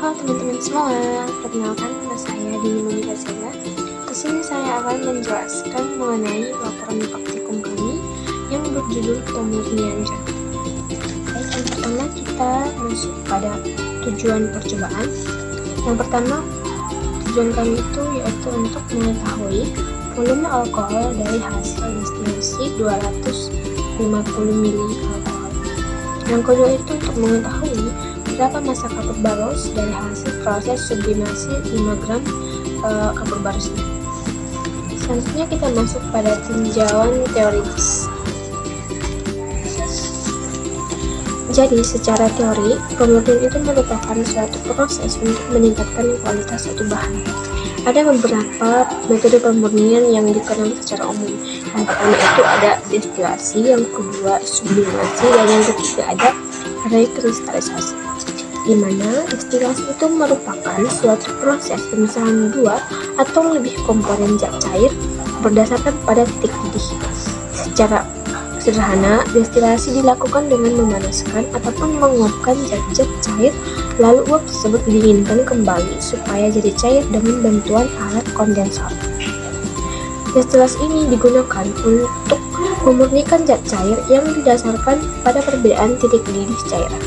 Halo teman-teman semua, perkenalkan nama saya Dini Monika Sela. Kesini saya akan menjelaskan mengenai laporan praktikum kami yang berjudul pemurnian zat. Baik, yang pertama kita masuk pada tujuan percobaan. Yang pertama, tujuan kami itu yaitu untuk mengetahui volume alkohol dari hasil destilasi 250 ml alkohol. Yang kedua itu untuk mengetahui berapa massa kapur baros dari hasil proses sublimasi 5 gram kapur barosnya. Selanjutnya kita masuk pada tinjauan teoritis. Jadi secara teori, pemurnian itu merupakan suatu proses untuk meningkatkan kualitas suatu bahan. Ada beberapa metode pemurnian yang dikenal secara umum. Yang pertama itu ada destilasi, yang kedua sublimasi, dan yang ketiga ada rekristalisasi. Di mana destilasi itu merupakan suatu proses pemisahan dua atau lebih komponen zat cair berdasarkan pada titik didih. Secara sederhana, destilasi dilakukan dengan memanaskan ataupun menguapkan zat-zat cair, lalu uap tersebut didinginkan kembali supaya jadi cair dengan bantuan alat kondensor. Destilasi ini digunakan untuk memurnikan zat cair yang didasarkan pada perbedaan titik didih cairan.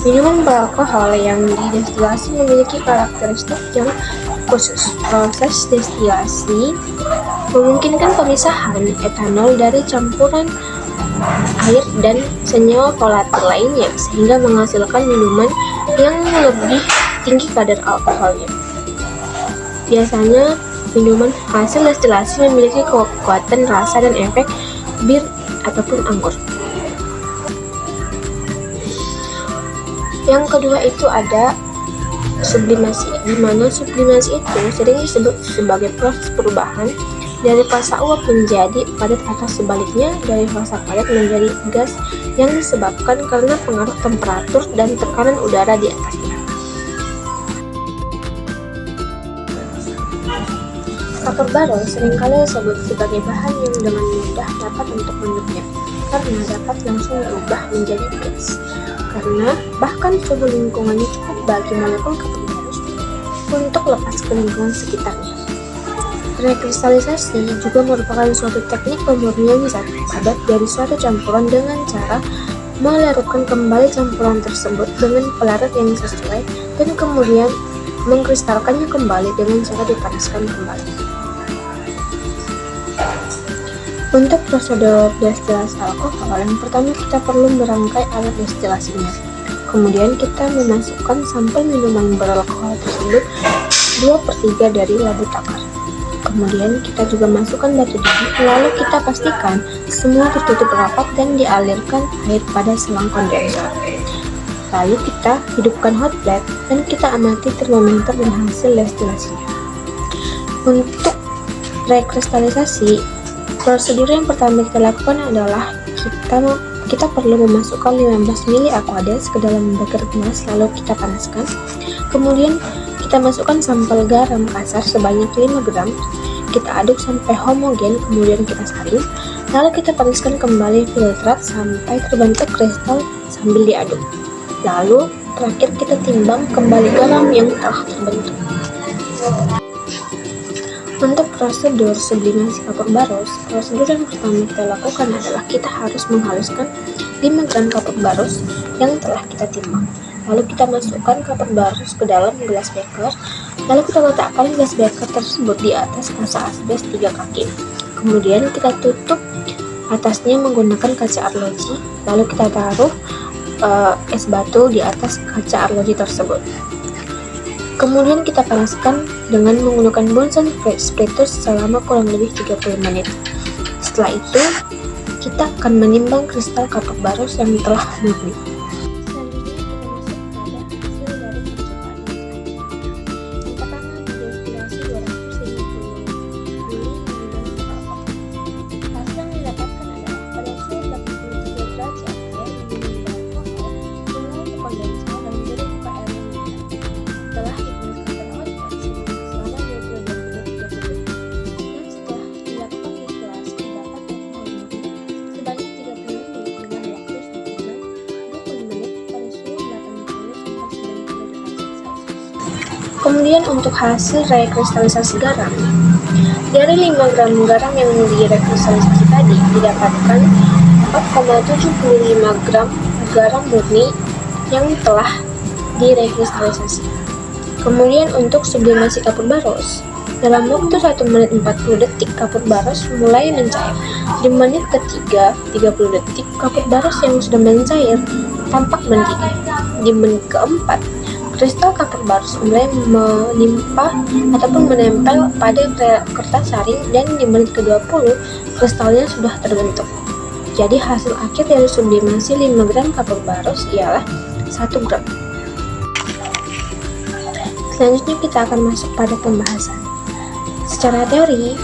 Minuman beralkohol yang didestilasi memiliki karakteristik yang khusus. Proses destilasi memungkinkan pemisahan etanol dari campuran air dan senyawa volatil lainnya sehingga menghasilkan minuman yang lebih tinggi kadar alkoholnya. Biasanya, minuman hasil destilasi memiliki kekuatan rasa dan efek bir ataupun anggur. Yang kedua itu ada sublimasi, di mana sublimasi itu sering disebut sebagai proses perubahan dari fasa uap menjadi padat atau sebaliknya dari fasa padat menjadi gas yang disebabkan karena pengaruh temperatur dan tekanan udara di atasnya. Kapur baros seringkali disebut sebagai bahan yang dengan mudah dapat untuk menurutnya karena dapat langsung berubah menjadi gas. Karena bahkan suhu lingkungannya cukup bagi molekul kapur baros untuk lepas ke lingkungan sekitarnya. Rekristalisasi juga merupakan suatu teknik pemurnian zat padat dari suatu campuran dengan cara melarutkan kembali campuran tersebut dengan pelarut yang sesuai dan kemudian mengkristalkannya kembali dengan cara dipanaskan kembali. Untuk prosedur destilasi alkohol, yang pertama kita perlu merangkai alat destilasinya. Kemudian kita memasukkan sampel minuman beralkohol tersebut 2/3 dari labu takar. Kemudian kita juga masukkan batu didih, lalu kita pastikan semua tertutup rapat dan dialirkan air pada selang kondensor. Lalu kita hidupkan hot plate dan kita amati termometer dan hasil destilasinya. Untuk rekristalisasi, prosedur yang pertama kita lakukan adalah kita perlu memasukkan 15 ml aquades ke dalam beker gelas, lalu kita panaskan. Kemudian kita masukkan sampel garam kasar sebanyak 5 gram. Kita aduk sampai homogen, kemudian kita saring. Lalu kita panaskan kembali filtrat sampai terbentuk kristal sambil diaduk. Lalu terakhir kita timbang kembali garam yang telah terbentuk. Untuk prosedur sublimasi kapur baros, prosedur yang pertama kita lakukan adalah kita harus menghaluskan 5 gram kapur baros yang telah kita timbang. Lalu kita masukkan kapur baros ke dalam gelas beker, lalu kita letakkan gelas beker tersebut di atas kaca asbes 3 kaki. Kemudian kita tutup atasnya menggunakan kaca arloji, lalu kita taruh es batu di atas kaca arloji tersebut. Kemudian kita panaskan dengan menggunakan Bunsen splitters selama kurang lebih 30 menit. Setelah itu, kita akan menimbang kristal kapur baros yang telah murni. Kemudian untuk hasil rekristalisasi garam, dari 5 gram garam yang direkristalisasi tadi didapatkan 4,75 gram garam murni yang telah direkristalisasi. Kemudian untuk sublimasi kapur baros, dalam waktu 1 menit 40 detik kapur baros mulai mencair. Di menit ketiga 30 detik kapur baros yang sudah mencair tampak mendidih. Di menit keempat kristal kapur baros mulai menimpa ataupun menempel pada kertas saring, dan di menit ke-20 kristalnya sudah terbentuk. Jadi hasil akhir dari sublimasi 5 gram kapur baros ialah 1 gram. Selanjutnya kita akan masuk pada pembahasan. Secara teori,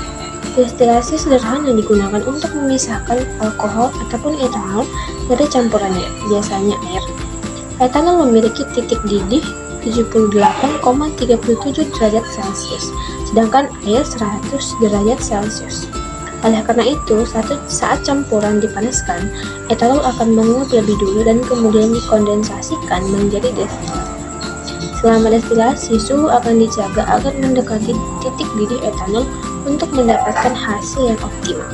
destilasi sederhana digunakan untuk memisahkan alkohol ataupun etanol dari campurannya, biasanya air. Etanol memiliki titik didih 78,37 derajat Celcius, sedangkan air 100 derajat Celcius. Oleh karena itu, saat campuran dipanaskan, etanol akan menguap lebih dulu dan kemudian dikondensasikan menjadi destil. Selama destilasi, suhu akan dijaga agar mendekati titik didih etanol untuk mendapatkan hasil yang optimal.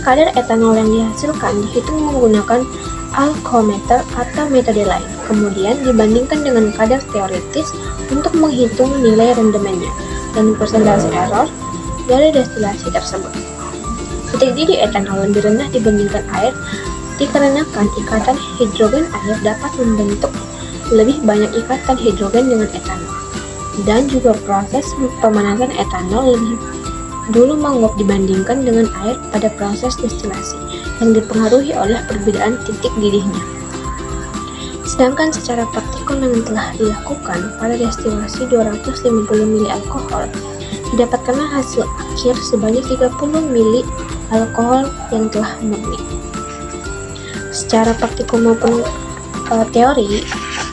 Kadar etanol yang dihasilkan dihitung menggunakan alkometer atau metode lain, kemudian dibandingkan dengan kadar teoritis untuk menghitung nilai rendemennya dan persentase error dari destilasi tersebut. Titik didih etanol lebih rendah dibandingkan air dikarenakan ikatan hidrogen air dapat membentuk lebih banyak ikatan hidrogen dengan etanol, dan juga proses pemanasan etanol lebih dulu menguap dibandingkan dengan air pada proses destilasi yang dipengaruhi oleh perbedaan titik didihnya. Sedangkan secara praktikal yang telah dilakukan pada destilasi 250 ml alkohol, didapatkanlah hasil akhir sebanyak 30 ml alkohol yang telah murni. Secara praktikum maupun teori,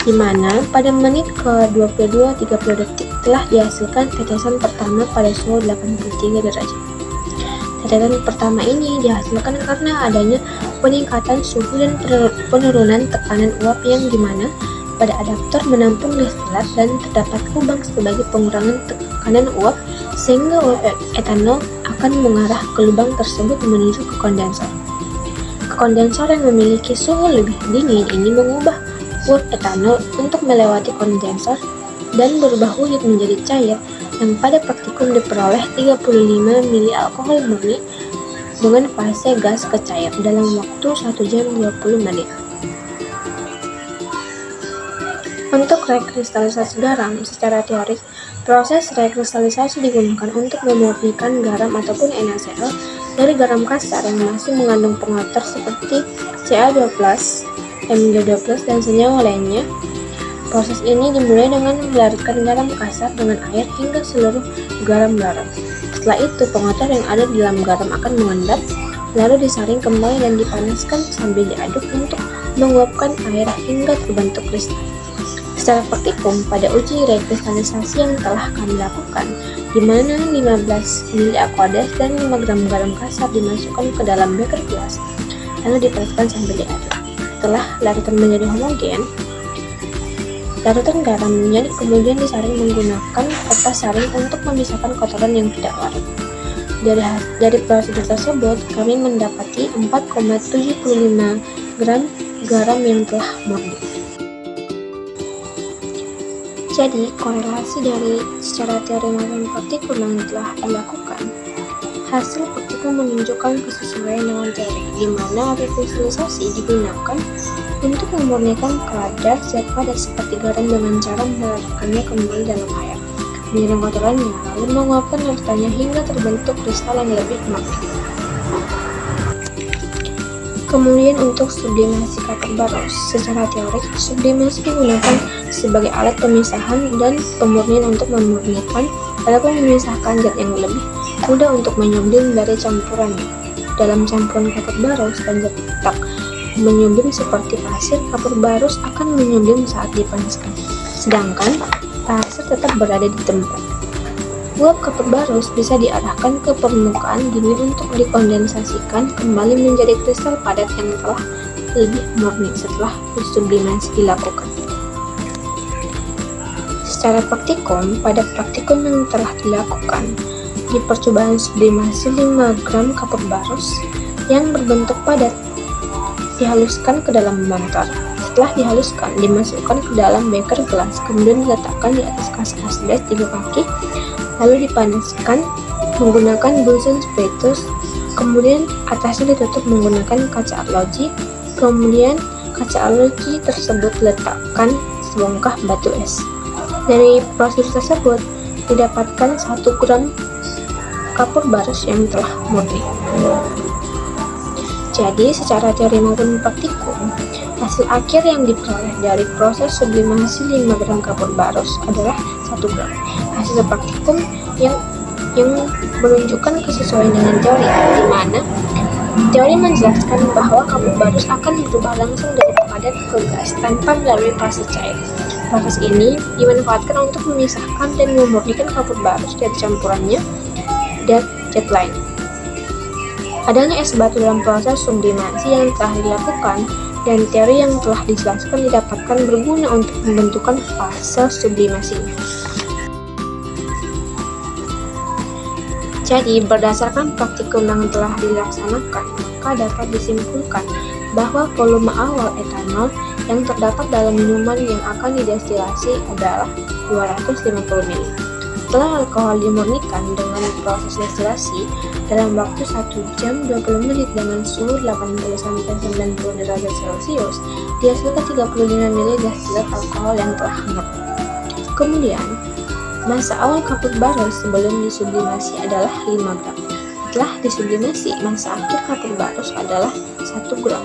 di mana pada menit ke-22-30 detik telah dihasilkan tetesan pertama pada suhu 83 derajat. Tetesan pertama ini dihasilkan karena adanya peningkatan suhu dan penurunan tekanan uap yang dimana pada adaptor menampung destilat dan terdapat lubang sebagai pengurangan tekanan uap, sehingga uap etanol akan mengarah ke lubang tersebut menuju ke kondensor. Kondensor yang memiliki suhu lebih dingin ini mengubah uap etanol untuk melewati kondensor dan berubah wujud menjadi cair yang pada praktikum diperoleh 35 ml alkohol murni dengan fase gas ke cair dalam waktu 1 jam 20 menit. Untuk rekristalisasi garam, secara teorik, proses rekristalisasi digunakan untuk memurnikan garam ataupun NaCl dari garam kasar yang masih mengandung pengatur seperti Ca2+, Mg2+, dan senyawa lainnya. Proses ini dimulai dengan melarutkan garam kasar dengan air hingga seluruh garam larut. Setelah itu, pengatur yang ada di dalam garam akan mengendap, lalu disaring kembali dan dipanaskan sambil diaduk untuk menguapkan air hingga terbentuk kristal. Secara praktikum, pada uji rekristalisasi yang telah kami lakukan, di mana 15 ml Aqueous dan 5 gram garam kasar dimasukkan ke dalam beker gelas, lalu dipanaskan sambil diaduk. Setelah larutan menjadi homogen, larutan garamnya kemudian disaring menggunakan kertas saring untuk memisahkan kotoran yang tidak larut. Dari prosedur tersebut, kami mendapati 4,75 gram garam yang telah murni. Jadi, korelasi dari secara teori maupun praktikum yang telah dilakukan, hasil praktikum menunjukkan kesesuaian dengan teori, di mana rekristalisasi digunakan untuk memurnikan kadar zat padat seperti garam dengan cara melarutkannya kembali dalam air, menyiram kotorannya, lalu menguapkan larutannya hingga terbentuk kristal yang lebih murni. Kemudian untuk sublimasi kapur baros, secara teorik, sublimasi digunakan sebagai alat pemisahan dan pemurnian untuk memurnikan ataupun memisahkan zat yang lebih mudah untuk menyublim dari campurannya. Dalam campuran kapur baros dan zat tak menyublim seperti pasir, kapur baros akan menyublim saat dipanaskan, sedangkan pasir tetap berada di tempat. Uap kapur baros bisa diarahkan ke permukaan dingin untuk dikondensasikan kembali menjadi kristal padat yang telah lebih murni setelah sublimasi dilakukan. Secara praktikum, pada praktikum yang telah dilakukan, di percobaan sublimasi 5 gram kapur barus yang berbentuk padat dihaluskan ke dalam motor. Setelah dihaluskan, dimasukkan ke dalam beker gelas, kemudian diletakkan di atas kaca asbes 3 kaki, lalu dipanaskan menggunakan Bunsen spiritus, kemudian atasnya ditutup menggunakan kaca arloji, kemudian kaca arloji tersebut diletakkan sebongkah batu es. Dari proses tersebut didapatkan 1 gram kapur barus yang telah murni. Jadi, secara teori maupun praktikum, hasil akhir yang diperoleh dari proses sublimasi 5 gram kapur barus adalah 1 gram. Hasil praktikum yang menunjukkan kesesuaian dengan teori, di mana teori menjelaskan bahwa kapur barus akan berubah langsung dari padat ke gas tanpa melalui fase cair. Proses ini dimanfaatkan untuk memisahkan dan memurnikan kapur barus dari campurannya dan jet lain. Adanya es batu dalam proses sublimasi yang telah dilakukan dan teori yang telah dijelaskan didapatkan berguna untuk pembentukan fase sublimasinya. Jadi, berdasarkan praktikum yang telah dilaksanakan, maka dapat disimpulkan bahwa volume awal etanol yang terdapat dalam minuman yang akan didestilasi adalah 250 ml. Setelah alkohol dimurnikan dengan proses destilasi dalam waktu 1 jam 20 menit dengan suhu 80-90 derajat Celcius, dihasilkan 35 ml destilat alkohol yang telah hangat. Kemudian, masa awal kapur barus sebelum disublimasi adalah 5 gram. Setelah disublimasi, masa akhir kapur barus adalah 1 gram.